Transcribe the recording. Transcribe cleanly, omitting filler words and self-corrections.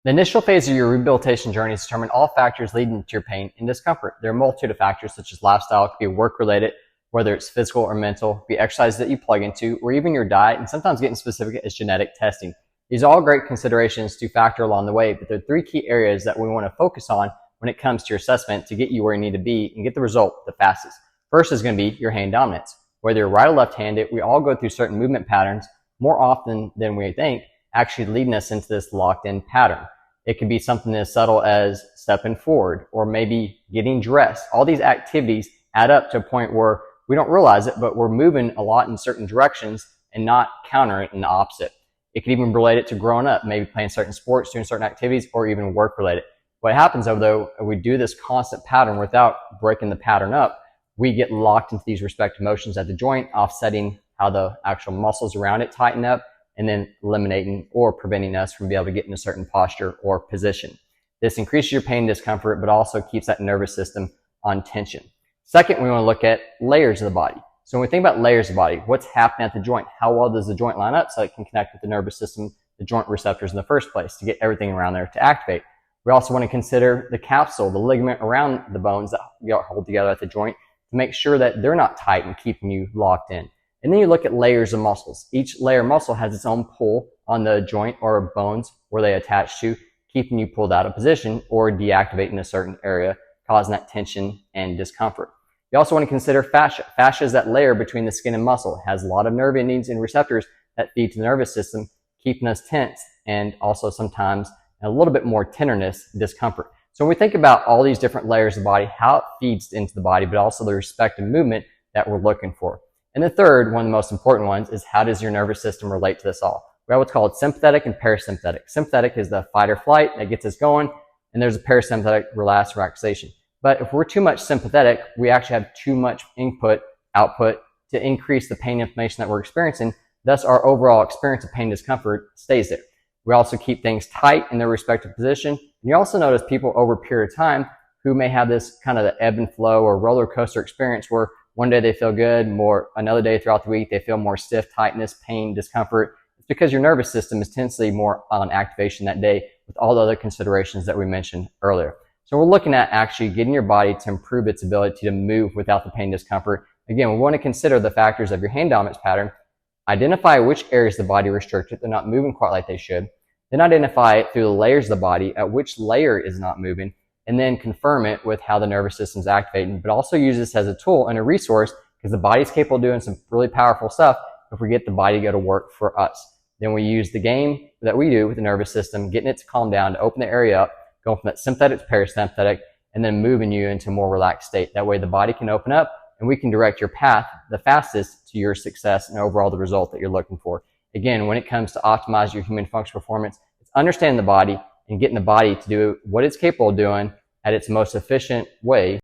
The initial phase of your rehabilitation journey is to determine all factors leading to your pain and discomfort. There are a multitude of factors such as lifestyle, it could be work-related, whether it's physical or mental, be exercise that you plug into, or even your diet, and sometimes getting specific is genetic testing. These are all great considerations to factor along the way, but there are three key areas that we want to focus on when it comes to your assessment to get you where you need to be and get the result the fastest. First is going to be your hand dominance. Whether you're right or left-handed, we all go through certain movement patterns more often than we think, actually leading us into this locked-in pattern. It could be something as subtle as stepping forward or maybe getting dressed. All these activities add up to a point where we don't realize it, but we're moving a lot in certain directions and not countering it in the opposite. It could even relate it to growing up, maybe playing certain sports, doing certain activities, or even work-related. What happens though, if we do this constant pattern without breaking the pattern up, we get locked into these respective motions at the joint, offsetting how the actual muscles around it tighten up, and then eliminating or preventing us from being able to get in a certain posture or position. This increases your pain and discomfort, but also keeps that nervous system on tension. Second, we want to look at layers of the body. So when we think about layers of the body, what's happening at the joint? How well does the joint line up so it can connect with the nervous system, the joint receptors in the first place to get everything around there to activate? We also want to consider the capsule, the ligament around the bones that hold together at the joint to make sure that they're not tight and keeping you locked in. And then you look at layers of muscles. Each layer of muscle has its own pull on the joint or bones where they attach to, keeping you pulled out of position or deactivating a certain area, causing that tension and discomfort. You also want to consider fascia. Fascia is that layer between the skin and muscle. It has a lot of nerve endings and receptors that feed to the nervous system, keeping us tense and also sometimes a little bit more tenderness, discomfort. So when we think about all these different layers of the body, how it feeds into the body, but also the respective movement that we're looking for. And the third, one of the most important ones, is how does your nervous system relate to this all? We have what's called sympathetic and parasympathetic. Sympathetic is the fight or flight that gets us going, and there's a parasympathetic relaxation. But if we're too much sympathetic, we actually have too much output to increase the pain inflammation that we're experiencing. Thus, our overall experience of pain discomfort stays there. We also keep things tight in their respective position. And you also notice people over a period of time who may have this kind of the ebb and flow or roller coaster experience where one day they feel good, another day throughout the week they feel more stiff, tightness, pain, discomfort. It's because your nervous system is tensely more on activation that day with all the other considerations that we mentioned earlier. So we're looking at actually getting your body to improve its ability to move without the pain discomfort. Again, we want to consider the factors of your hand dominance pattern, identify which areas of the body are restricted, they're not moving quite like they should, then identify it through the layers of the body at which layer is not moving, and then confirm it with how the nervous system is activating, but also use this as a tool and a resource because the body's capable of doing some really powerful stuff if we get the body to go to work for us. Then we use the game that we do with the nervous system, getting it to calm down, to open the area up, going from that sympathetic to parasympathetic, and then moving you into a more relaxed state. That way the body can open up and we can direct your path the fastest to your success and overall the result that you're looking for. Again, when it comes to optimize your human function performance, it's understanding the body and getting the body to do what it's capable of doing at its most efficient way